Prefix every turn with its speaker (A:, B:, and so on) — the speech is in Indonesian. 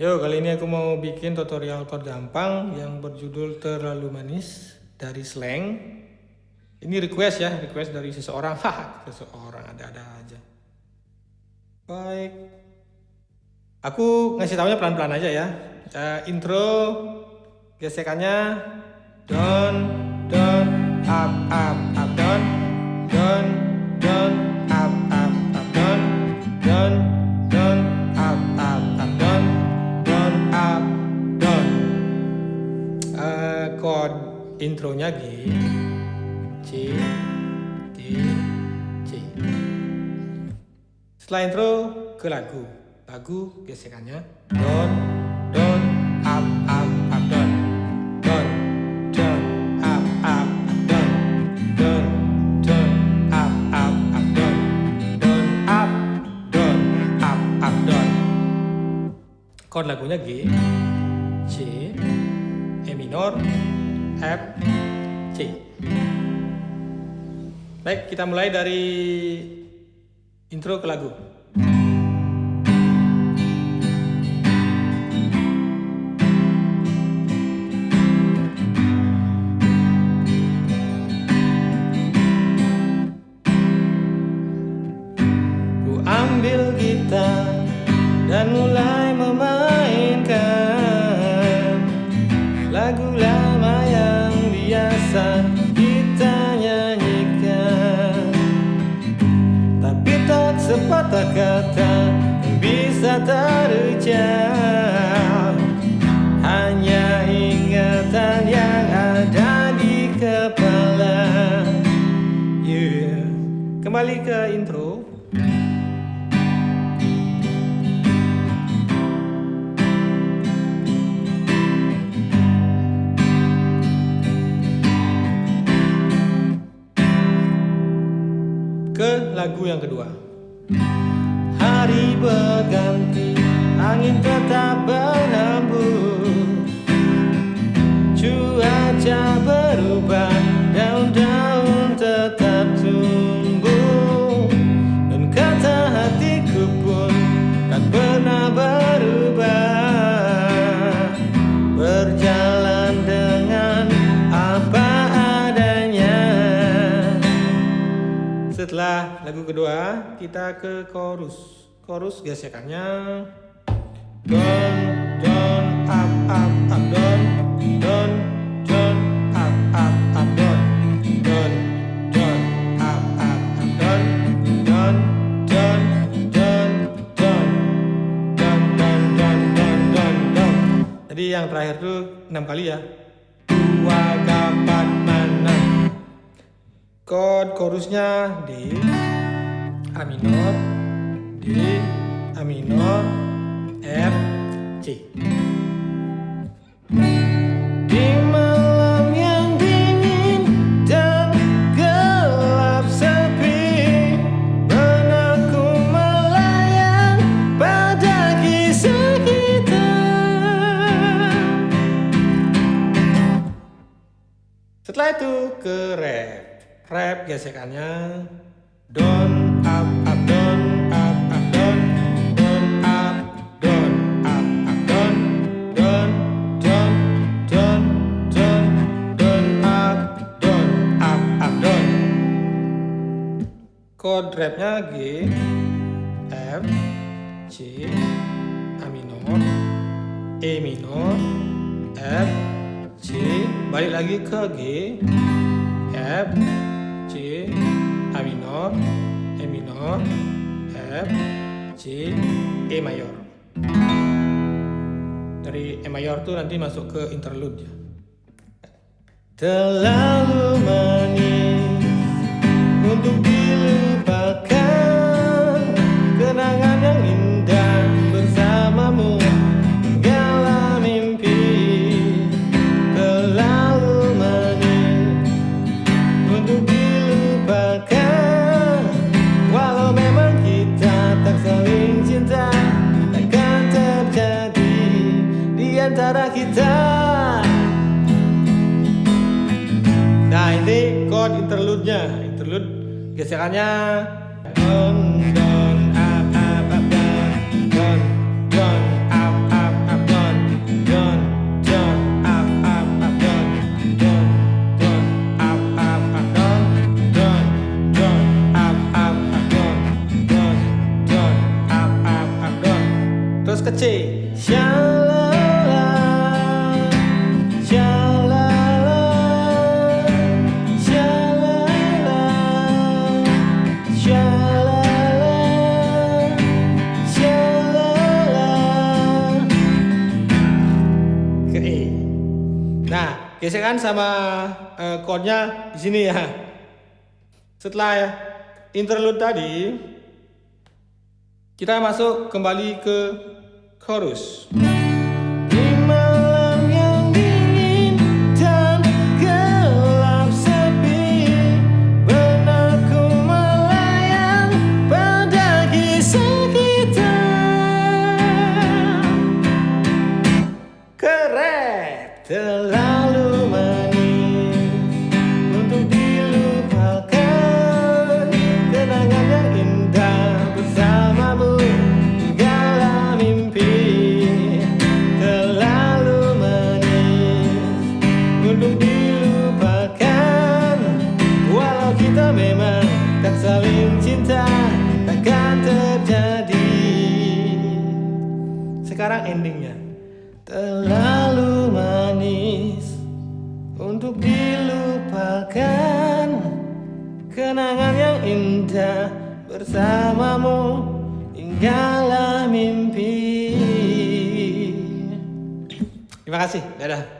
A: Yo, kali ini aku mau bikin tutorial chord gampang yang berjudul Terlalu Manis dari Slang. Ini request ya, request dari seseorang. Haha, seseorang ada-ada aja. Baik. Aku ngasih taunya pelan-pelan aja ya. Intro gesekannya down, down, up, up, up, down, down, down, up, up, up, down, down, down, up, up, up, down, down, up, down. Chord intronya G, C, D, C. Setelah intro ke lagu. Lagu gesekannya down, down, up, up, up, down, down, down, up, up, up, down, down, down, up, up, up, down, down, up, down, up, up, down. Chord lagunya G, C, E minor, F, C. Baik, kita mulai dari intro ke lagu. Ambil gitar dan mulai memainkan lagu lama yang biasa kita nyanyikan, tapi tak sepatah kata yang bisa terucap, hanya ingatan yang ada di kepala. Kembali ke intro. Ke lagu yang kedua. Hari berganti, angin tetap berhembus, cuaca berubah, daun-daun tetap tumbuh, dan kata hatiku pun tak pernah berubah, berjalan dengan apa adanya. Setelah lagu kedua, kita ke chorus. Chorus gesekannya down, down, up, up, up, down, down, down, up, up, up, down, down, down, up, up, up, down, down, down, down, down, down, down, down, down, down, down. Tadi yang terakhir tuh 6 kali ya. Dua kapan mana. Chord chorusnya D, A minor, D, A minor, F, C. Di malam yang dingin dan gelap sepi, benakku melayang pada kisah kita. Setelah itu ke rap. Rap gesekannya down, up, up, down, up, up, down, down, up, down, up, up, down, down, down, down, down, down, up, down, up, up, down. Chord rapnya G, F, C, A minor, E minor, F, C, balik lagi ke G, F, C, A minor, E minor, F, C, E mayor. Dari E mayor tuh nanti masuk ke interlude ya. Terlalu manis untuk dilupakan, kenangan yang indah bersamamu segala mimpi. Terlalu manis untuk dilupakan, walau memang kita tak saling cinta, takkan terjadi di antara kita. Nah, ini chord interlude-nya. Interlude gesekannya down, down, up, up, up, down, down, down, up, up, up, Terus ke C. Shalala, shalala, shalala, shalala, shalala. Ke E. Nah, gesekan sama chordnya di sini ya. Setelah interlude tadi, kita masuk kembali ke chorus. Di malam yang dingin dan gelap sepi, benar ku melayang pada kisah kita. Keren, terlalu manis untuk dilupakan, kenangan yang indah bersamamu hinggalah mimpi. Terlalu manis untuk dilupakan, walau kita memang tak saling cinta, takkan terjadi. Sekarang endingnya. Terlalu manis untuk dilupakan, kenangan yang indah bersamamu hinggalah mimpi. Terima kasih, dadah.